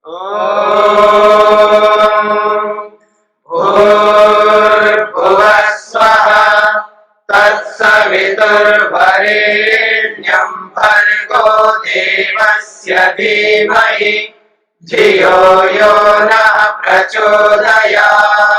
भूर्भुवः स्वः तत्सवितुर्वरेण्यं भर्गो देवस्य धीमहि धियो यो नः प्रचोदयात्।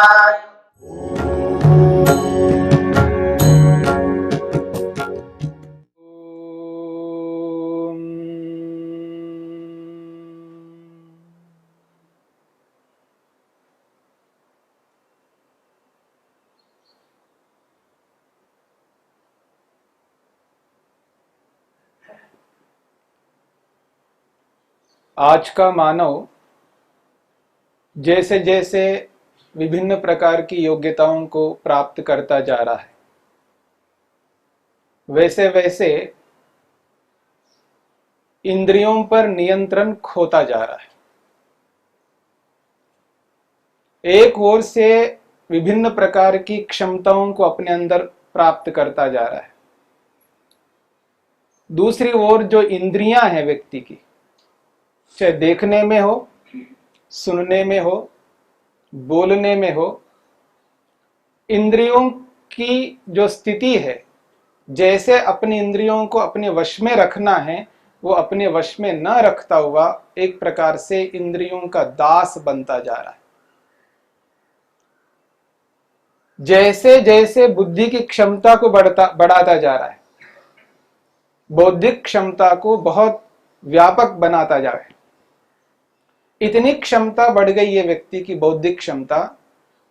आज का मानव जैसे जैसे विभिन्न प्रकार की योग्यताओं को प्राप्त करता जा रहा है, वैसे वैसे इंद्रियों पर नियंत्रण खोता जा रहा है। एक ओर से विभिन्न प्रकार की क्षमताओं को अपने अंदर प्राप्त करता जा रहा है, दूसरी ओर जो इंद्रियां हैं व्यक्ति की, चाहे देखने में हो, सुनने में हो, बोलने में हो, इंद्रियों की जो स्थिति है, जैसे अपनी इंद्रियों को अपने वश में रखना है, वो अपने वश में न रखता हुआ एक प्रकार से इंद्रियों का दास बनता जा रहा है। जैसे जैसे बुद्धि की क्षमता को बढ़ाता जा रहा है, बौद्धिक क्षमता को बहुत व्यापक बनाता जा रहा है। इतनी क्षमता बढ़ गई है व्यक्ति की, बौद्धिक क्षमता,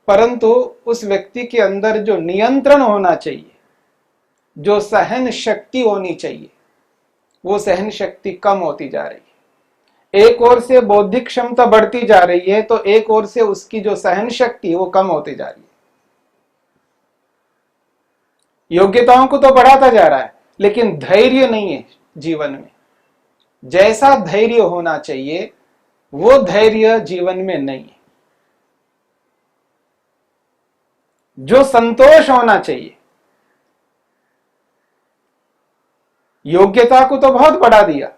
परंतु उस व्यक्ति के अंदर जो नियंत्रण होना चाहिए, जो सहन शक्ति होनी चाहिए, वो सहन शक्ति कम होती जा रही है। एक ओर से बौद्धिक क्षमता बढ़ती जा रही है, तो एक ओर से उसकी जो सहन शक्ति है वो कम होती जा रही है। योग्यताओं को तो बढ़ाता जा रहा है, लेकिन धैर्य नहीं है जीवन में। जैसा धैर्य होना चाहिए वो धैर्य जीवन में नहीं है। जो संतोष होना चाहिए, योग्यता को तो बहुत बढ़ा दिया,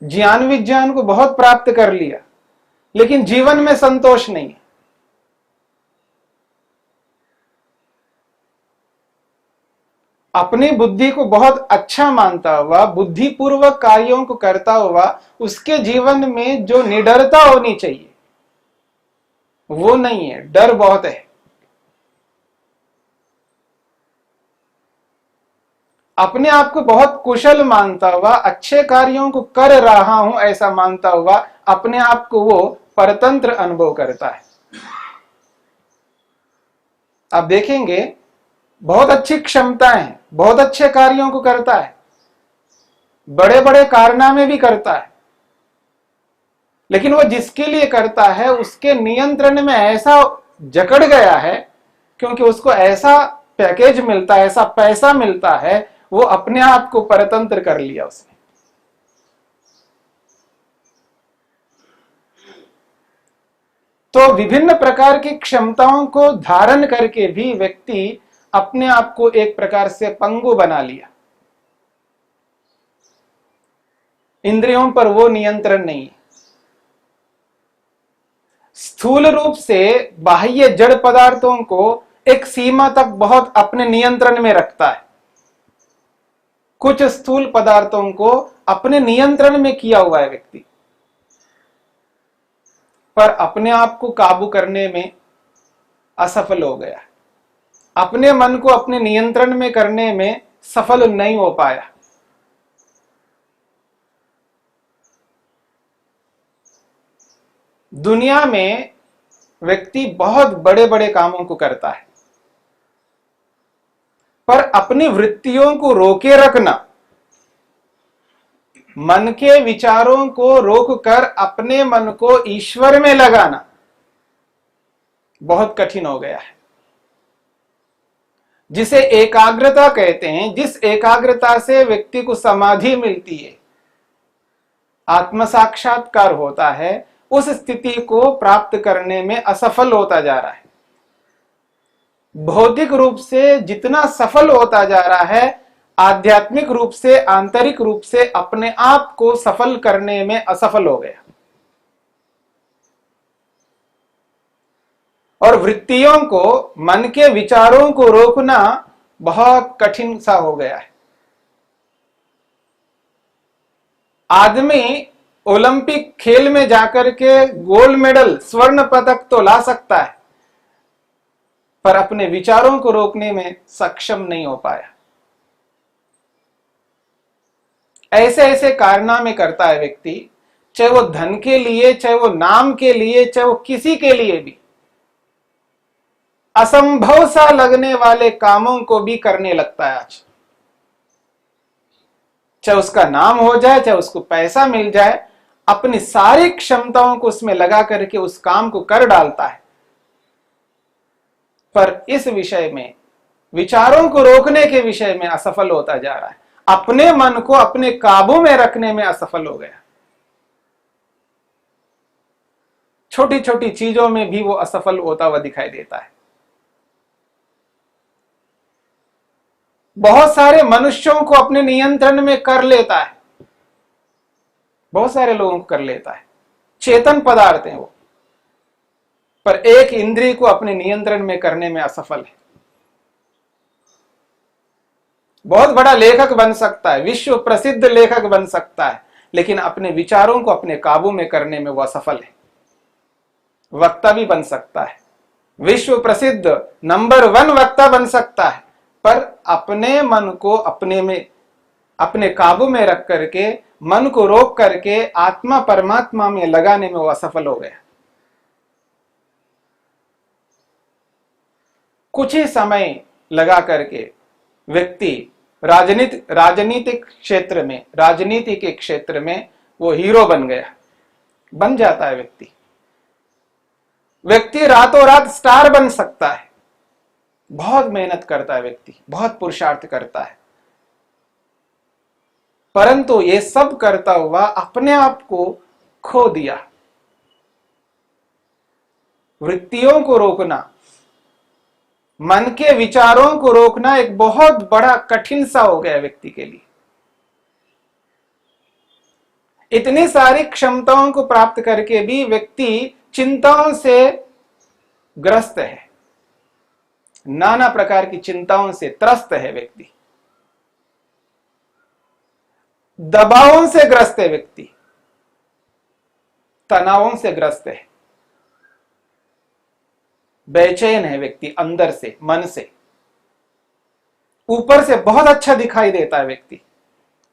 ज्ञान विज्ञान को बहुत प्राप्त कर लिया, लेकिन जीवन में संतोष नहीं है। अपनी बुद्धि को बहुत अच्छा मानता हुआ, बुद्धिपूर्वक कार्यों को करता हुआ, उसके जीवन में जो निडरता होनी चाहिए वो नहीं है, डर बहुत है। अपने आप को बहुत कुशल मानता हुआ, अच्छे कार्यों को कर रहा हूं ऐसा मानता हुआ, अपने आप को वो परतंत्र अनुभव करता है। आप देखेंगे बहुत अच्छी क्षमताएं हैं, बहुत अच्छे कार्यों को करता है, बड़े बड़े कारनामे भी करता है, लेकिन वो जिसके लिए करता है उसके नियंत्रण में ऐसा जकड़ गया है, क्योंकि उसको ऐसा पैकेज मिलता है, ऐसा पैसा मिलता है, वो अपने आप को परतंत्र कर लिया उसने। तो विभिन्न प्रकार की क्षमताओं को धारण करके भी व्यक्ति अपने आप को एक प्रकार से पंगु बना लिया। इंद्रियों पर वो नियंत्रण नहीं है। स्थूल रूप से बाह्य जड़ पदार्थों को एक सीमा तक बहुत अपने नियंत्रण में रखता है, कुछ स्थूल पदार्थों को अपने नियंत्रण में किया हुआ है व्यक्ति, पर अपने आप को काबू करने में असफल हो गया, अपने मन को अपने नियंत्रण में करने में सफल नहीं हो पाया। दुनिया में व्यक्ति बहुत बड़े बड़े कामों को करता है, पर अपनी वृत्तियों को रोके रखना, मन के विचारों को रोककर अपने मन को ईश्वर में लगाना बहुत कठिन हो गया है। जिसे एकाग्रता कहते हैं, जिस एकाग्रता से व्यक्ति को समाधि मिलती है, आत्म साक्षात्कार होता है, उस स्थिति को प्राप्त करने में असफल होता जा रहा है। भौतिक रूप से जितना सफल होता जा रहा है, आध्यात्मिक रूप से, आंतरिक रूप से अपने आप को सफल करने में असफल हो गया। और वृत्तियों को, मन के विचारों को रोकना बहुत कठिन सा हो गया है। आदमी ओलंपिक खेल में जाकर के गोल्ड मेडल, स्वर्ण पदक तो ला सकता है, पर अपने विचारों को रोकने में सक्षम नहीं हो पाया। ऐसे ऐसे कारनामे करता है व्यक्ति, चाहे वो धन के लिए, चाहे वो नाम के लिए, चाहे वो किसी के लिए भी, असंभव सा लगने वाले कामों को भी करने लगता है आज। चाहे उसका नाम हो जाए, चाहे उसको पैसा मिल जाए, अपनी सारी क्षमताओं को उसमें लगा करके उस काम को कर डालता है, पर इस विषय में, विचारों को रोकने के विषय में असफल होता जा रहा है। अपने मन को अपने काबू में रखने में असफल हो गया। छोटी छोटी चीजों में भी वो असफल होता हुआ दिखाई देता है। बहुत सारे मनुष्यों को अपने नियंत्रण में कर लेता है, बहुत सारे लोगों को कर लेता है, चेतन पदार्थ हैं वो, पर एक इंद्रिय को अपने नियंत्रण में करने में असफल है। बहुत बड़ा लेखक बन सकता है, विश्व प्रसिद्ध लेखक बन सकता है, लेकिन अपने विचारों को अपने काबू में करने में वह असफल है। वक्ता भी बन सकता है, विश्व प्रसिद्ध नंबर 1 वक्ता बन सकता है, पर अपने मन को अपने काबू में रख करके, मन को रोक करके आत्मा परमात्मा में लगाने में वो असफल हो गया। कुछ ही समय लगा करके व्यक्ति राजनीतिक क्षेत्र में, राजनीति के क्षेत्र में वो हीरो बन गया, बन जाता है व्यक्ति रातों रात स्टार बन सकता है। बहुत मेहनत करता है व्यक्ति, बहुत पुरुषार्थ करता है, परंतु ये सब करता हुआ अपने आप को खो दिया। वृत्तियों को रोकना, मन के विचारों को रोकना एक बहुत बड़ा कठिन सा हो गया व्यक्ति के लिए। इतनी सारी क्षमताओं को प्राप्त करके भी व्यक्ति चिंताओं से ग्रस्त है, नाना प्रकार की चिंताओं से त्रस्त है व्यक्ति, दबावों से ग्रस्त है व्यक्ति, तनावों से ग्रस्त है, बेचैन है व्यक्ति अंदर से, मन से। ऊपर से बहुत अच्छा दिखाई देता है व्यक्ति,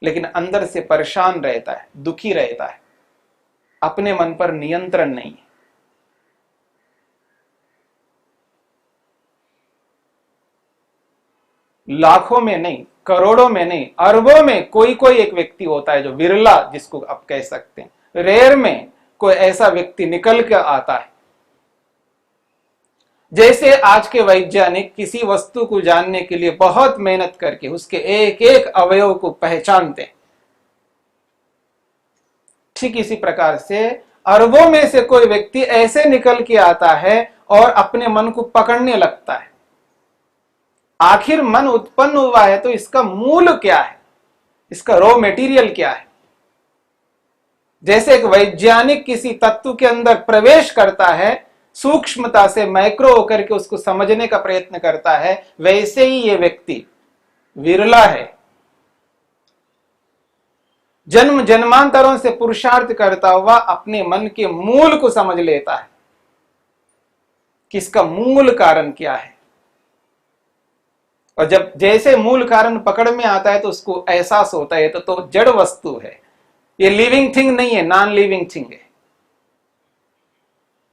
लेकिन अंदर से परेशान रहता है, दुखी रहता है, अपने मन पर नियंत्रण नहीं है। लाखों में नहीं, करोड़ों में नहीं, अरबों में कोई कोई एक व्यक्ति होता है, जो विरला जिसको आप कह सकते हैं, रेयर में कोई ऐसा व्यक्ति निकल कर आता है। जैसे आज के वैज्ञानिक किसी वस्तु को जानने के लिए बहुत मेहनत करके उसके एक एक अवयव को पहचानते हैं, ठीक इसी प्रकार से अरबों में से कोई व्यक्ति ऐसे निकल के आता है और अपने मन को पकड़ने लगता है। आखिर मन उत्पन्न हुआ है तो इसका मूल क्या है, इसका रॉ मेटीरियल क्या है। जैसे एक वैज्ञानिक किसी तत्व के अंदर प्रवेश करता है, सूक्ष्मता से माइक्रो होकर के उसको समझने का प्रयत्न करता है, वैसे ही ये व्यक्ति विरला है, जन्म जन्मांतरों से पुरुषार्थ करता हुआ अपने मन के मूल को समझ लेता है कि इसका मूल कारण क्या है। और जब जैसे मूल कारण पकड़ में आता है तो उसको एहसास होता है तो जड़ वस्तु है, ये लिविंग थिंग नहीं है, नॉन लिविंग थिंग है,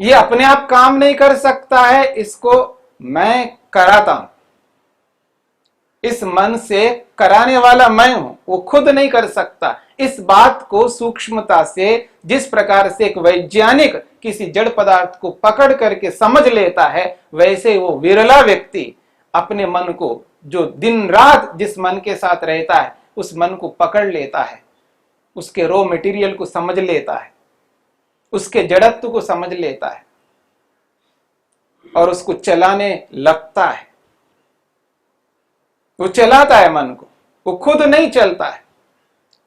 ये अपने आप काम नहीं कर सकता है, इसको मैं कराता हूं, इस मन से कराने वाला मैं हूं, वो खुद नहीं कर सकता। इस बात को सूक्ष्मता से, जिस प्रकार से एक वैज्ञानिक किसी जड़ पदार्थ को पकड़ करके समझ लेता है, वैसे वो विरला व्यक्ति अपने मन को, जो दिन रात जिस मन के साथ रहता है, उस मन को पकड़ लेता है, उसके रॉ मटेरियल को समझ लेता है, उसके जड़त्व को समझ लेता है और उसको चलाने लगता है। वो चलाता है मन को, वो खुद नहीं चलता है।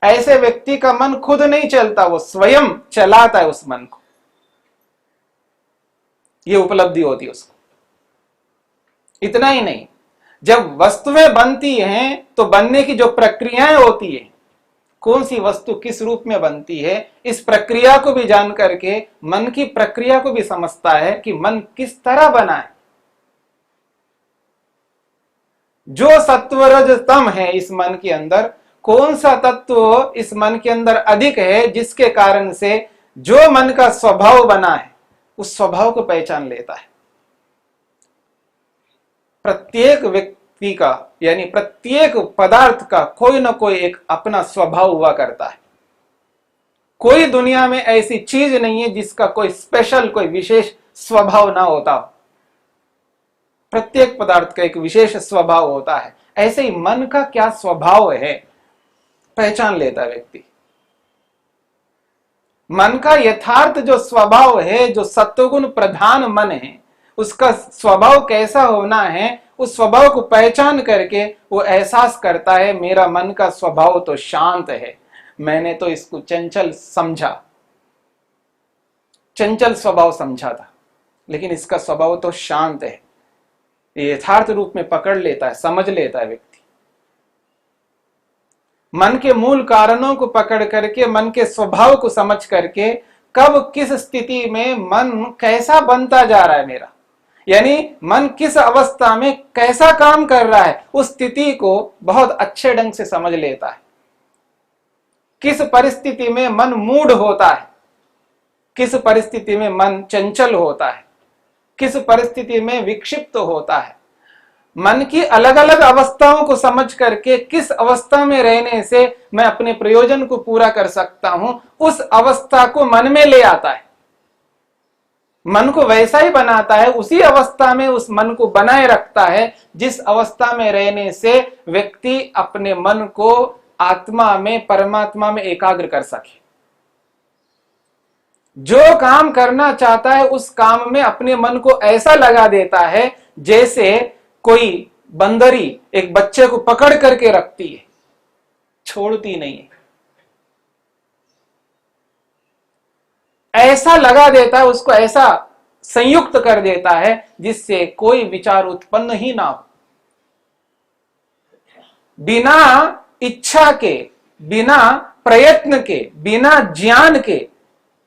ऐसे व्यक्ति का मन खुद नहीं चलता, वो स्वयं चलाता है उस मन को। ये उपलब्धि होती है उसको। इतना ही नहीं, जब वस्तुएं बनती हैं तो बनने की जो प्रक्रियाएं होती है, कौन सी वस्तु किस रूप में बनती है, इस प्रक्रिया को भी जान करके मन की प्रक्रिया को भी समझता है कि मन किस तरह बना है। जो सत्व रज तम है इस मन के अंदर, कौन सा तत्व इस मन के अंदर अधिक है, जिसके कारण से जो मन का स्वभाव बना है उस स्वभाव को पहचान लेता है। प्रत्येक व्यक्ति का यानी प्रत्येक पदार्थ का कोई ना कोई एक अपना स्वभाव हुआ करता है। कोई दुनिया में ऐसी चीज नहीं है जिसका कोई स्पेशल, कोई विशेष स्वभाव ना होता हो। प्रत्येक पदार्थ का एक विशेष स्वभाव होता है। ऐसे ही मन का क्या स्वभाव है पहचान लेता है व्यक्ति। मन का यथार्थ जो स्वभाव है, जो सत्वगुण प्रधान मन है, उसका स्वभाव कैसा होना है, उस स्वभाव को पहचान करके वो एहसास करता है मेरा मन का स्वभाव तो शांत है, मैंने तो इसको चंचल समझा, चंचल स्वभाव समझा था, लेकिन इसका स्वभाव तो शांत है। ये यथार्थ रूप में पकड़ लेता है, समझ लेता है व्यक्ति। मन के मूल कारणों को पकड़ करके, मन के स्वभाव को समझ करके, कब किस स्थिति में मन कैसा बनता जा रहा है मेरा, यानी मन किस अवस्था में कैसा काम कर रहा है, उस स्थिति को बहुत अच्छे ढंग से समझ लेता है। किस परिस्थिति में मन मूढ़ होता है, किस परिस्थिति में मन चंचल होता है, किस परिस्थिति में विक्षिप्त होता है। मन की अलग अलग अवस्थाओं को समझ करके किस अवस्था में रहने से मैं अपने प्रयोजन को पूरा कर सकता हूं, उस अवस्था को मन में ले आता है। मन को वैसा ही बनाता है, उसी अवस्था में उस मन को बनाए रखता है जिस अवस्था में रहने से व्यक्ति अपने मन को आत्मा में, परमात्मा में एकाग्र कर सके। जो काम करना चाहता है उस काम में अपने मन को ऐसा लगा देता है जैसे कोई बंदरी एक बच्चे को पकड़ करके रखती है, छोड़ती नहीं है। ऐसा लगा देता है, उसको ऐसा संयुक्त कर देता है जिससे कोई विचार उत्पन्न ही ना हो। बिना इच्छा के, बिना प्रयत्न के, बिना ज्ञान के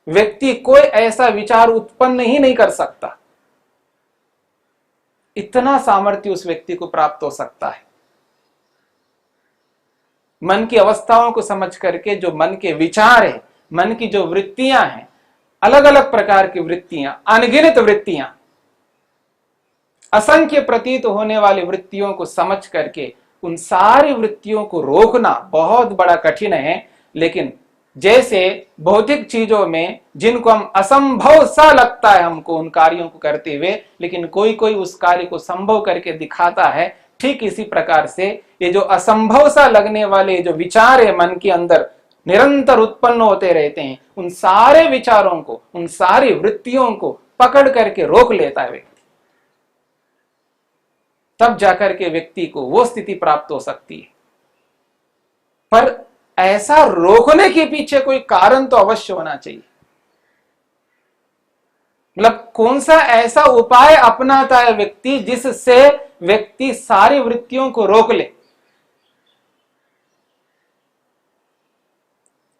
व्यक्ति कोई ऐसा विचार उत्पन्न ही नहीं कर सकता। इतना सामर्थ्य उस व्यक्ति को प्राप्त हो सकता है। मन की अवस्थाओं को समझ करके जो मन के विचार है, मन की जो वृत्तियां हैं, अलग अलग प्रकार की वृत्तियां, अनगिनत वृत्तियां, असंख्य प्रतीत होने वाली वृत्तियों को समझ करके उन सारी वृत्तियों को रोकना बहुत बड़ा कठिन है। लेकिन जैसे भौतिक चीजों में जिनको हम असंभव सा लगता है हमको उन कार्यों को करते हुए, लेकिन कोई कोई उस कार्य को संभव करके दिखाता है, ठीक इसी प्रकार से ये जो असंभव सा लगने वाले जो विचार है मन के अंदर निरंतर उत्पन्न होते रहते हैं, उन सारे विचारों को, उन सारी वृत्तियों को पकड़ करके रोक लेता है व्यक्ति। तब जाकर के व्यक्ति को वो स्थिति प्राप्त हो सकती है। पर ऐसा रोकने के पीछे कोई कारण तो अवश्य होना चाहिए। मतलब कौन सा ऐसा उपाय अपनाता है व्यक्ति जिससे व्यक्ति सारी वृत्तियों को रोक ले।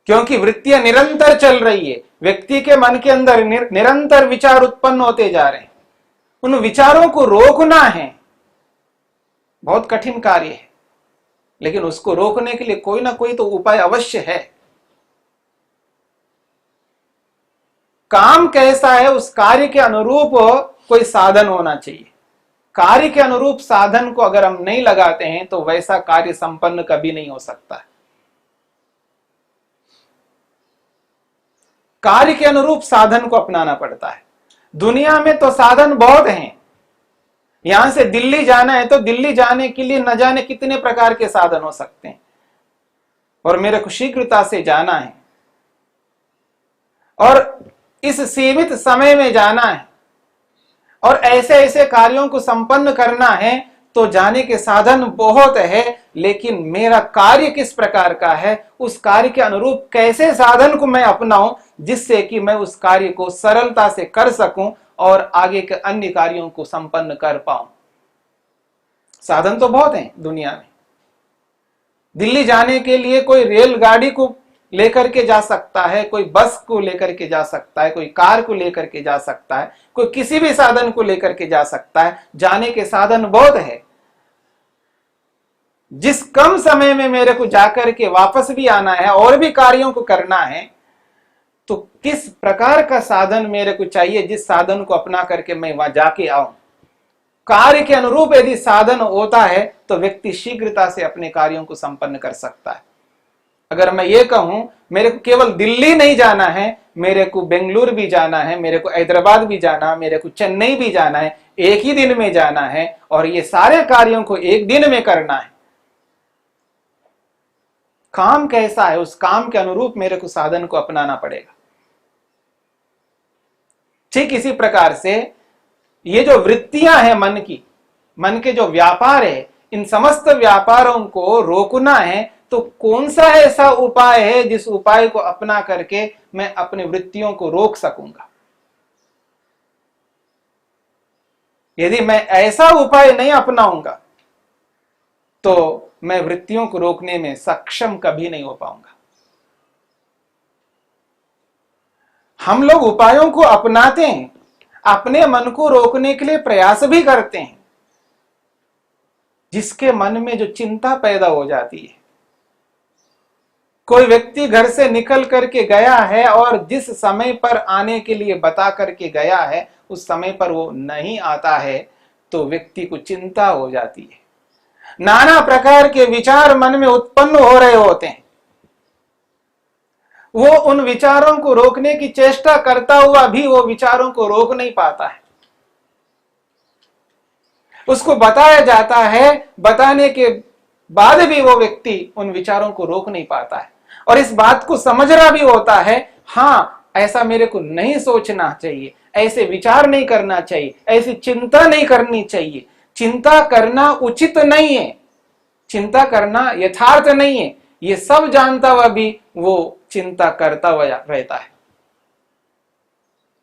क्योंकि वृत्तियां निरंतर चल रही है, व्यक्ति के मन के अंदर निरंतर विचार उत्पन्न होते जा रहे हैं। उन विचारों को रोकना है बहुत कठिन कार्य है, लेकिन उसको रोकने के लिए कोई ना कोई तो उपाय अवश्य है। काम कैसा है उस कार्य के अनुरूप कोई साधन होना चाहिए। कार्य के अनुरूप साधन को अगर हम नहीं लगाते हैं तो वैसा कार्य संपन्न कभी नहीं हो सकता। कार्य के अनुरूप साधन को अपनाना पड़ता है। दुनिया में तो साधन बहुत हैं। यहां से दिल्ली जाना है तो दिल्ली जाने के लिए न जाने कितने प्रकार के साधन हो सकते हैं, और मेरे को शीघ्रता से जाना है और इस सीमित समय में जाना है और ऐसे ऐसे कार्यों को संपन्न करना है, तो जाने के साधन बहुत है, लेकिन मेरा कार्य किस प्रकार का है, उस कार्य के अनुरूप कैसे साधन को मैं अपनाऊं जिससे कि मैं उस कार्य को सरलता से कर सकूं और आगे के अन्य कार्यों को संपन्न कर पाऊं। साधन तो बहुत हैं दुनिया में। दिल्ली जाने के लिए कोई रेलगाड़ी को लेकर के जा सकता है, कोई बस को लेकर के जा सकता है, कोई कार को लेकर के जा सकता है, कोई किसी भी साधन को लेकर के जा सकता है। जाने के साधन बहुत है। जिस कम समय में मेरे को जाकर के वापस भी आना है और भी कार्यों को करना है, तो किस प्रकार का साधन मेरे को चाहिए जिस साधन को अपना करके मैं वहां जाके आऊं। कार्य के अनुरूप यदि साधन होता है तो व्यक्ति शीघ्रता से अपने कार्यों को संपन्न कर सकता है। अगर मैं ये कहूं मेरे को केवल दिल्ली नहीं जाना है, मेरे को बेंगलुरु भी जाना है, मेरे को हैदराबाद भी जाना, मेरे को चेन्नई भी जाना है, एक ही दिन में जाना है और ये सारे कार्यों को एक दिन में करना है, काम कैसा है उस काम के अनुरूप मेरे को साधन को अपनाना पड़ेगा। ठीक इसी प्रकार से ये जो वृत्तियां हैं मन के जो व्यापार है, इन समस्त व्यापारों को रोकना है तो कौन सा ऐसा उपाय है जिस उपाय को अपना करके मैं अपने वृत्तियों को रोक सकूंगा। यदि मैं ऐसा उपाय नहीं अपनाऊंगा तो मैं वृत्तियों को रोकने में सक्षम कभी नहीं हो पाऊंगा। हम लोग उपायों को अपनाते हैं, अपने मन को रोकने के लिए प्रयास भी करते हैं, जिसके मन में जो चिंता पैदा हो जाती है। कोई व्यक्ति घर से निकल करके गया है और जिस समय पर आने के लिए बता करके गया है उस समय पर वो नहीं आता है तो व्यक्ति को चिंता हो जाती है। नाना प्रकार के विचार मन में उत्पन्न हो रहे होते हैं। वो उन विचारों को रोकने की चेष्टा करता हुआ भी वो विचारों को रोक नहीं पाता है। उसको बताया जाता है, बताने के बाद भी वो व्यक्ति उन विचारों को रोक नहीं पाता है और इस बात को समझ रहा भी होता है, हाँ ऐसा मेरे को नहीं सोचना चाहिए, ऐसे विचार नहीं करना चाहिए, ऐसी चिंता नहीं करनी चाहिए, चिंता करना उचित नहीं है, चिंता करना यथार्थ नहीं है, ये सब जानता हुआ भी वो चिंता करता हुआ रहता है।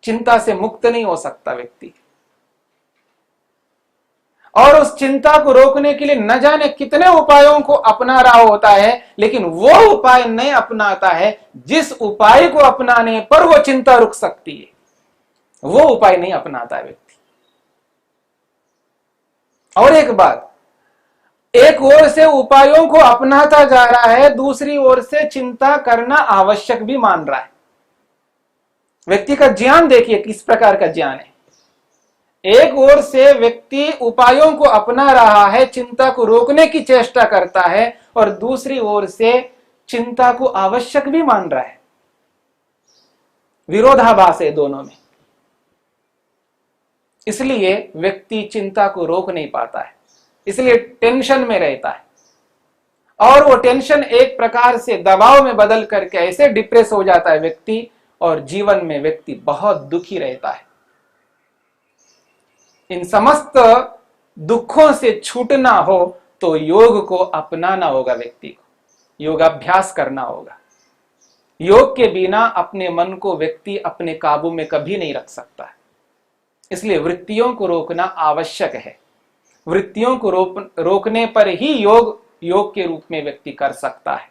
चिंता से मुक्त नहीं हो सकता व्यक्ति और उस चिंता को रोकने के लिए न जाने कितने उपायों को अपना रहा होता है, लेकिन वो उपाय नहीं अपनाता है जिस उपाय को अपनाने पर वो चिंता रुक सकती है, वो उपाय नहीं अपनाता है व्यक्ति। और एक बात, एक ओर से उपायों को अपनाता जा रहा है, दूसरी ओर से चिंता करना आवश्यक भी मान रहा है। व्यक्ति का ज्ञान देखिए किस प्रकार का ज्ञान है। एक ओर से व्यक्ति उपायों को अपना रहा है, चिंता को रोकने की चेष्टा करता है और दूसरी ओर से चिंता को आवश्यक भी मान रहा है। विरोधाभास है दोनों में, इसलिए व्यक्ति चिंता को रोक नहीं पाता है, इसलिए टेंशन में रहता है और वो टेंशन एक प्रकार से दबाव में बदल करके ऐसे डिप्रेस हो जाता है व्यक्ति और जीवन में व्यक्ति बहुत दुखी रहता है। इन समस्त दुखों से छूटना हो तो योग को अपनाना होगा, व्यक्ति को योगाभ्यास करना होगा। योग के बिना अपने मन को व्यक्ति अपने काबू में कभी नहीं रख सकता है, इसलिए वृत्तियों को रोकना आवश्यक है। वृत्तियों को रोकने पर ही योग के रूप में व्यक्ति कर सकता है।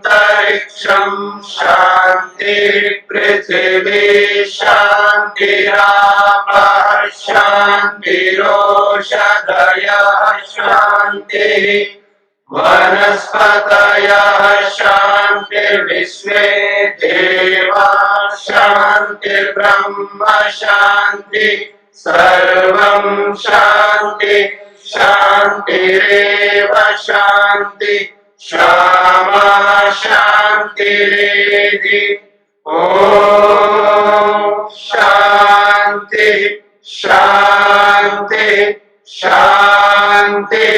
शांतिरंतरिक्षं शांति पृथिवी शांतिरापः शांतिरोषधयः शांतिः वनस्पतयः शांतिर्विश्वे देवाः शांतिर्ब्रह्म शांति सर्वं शांति शांतिरेव शांति क्षमा शांतिरेधि। ओम शांति शांति शांति।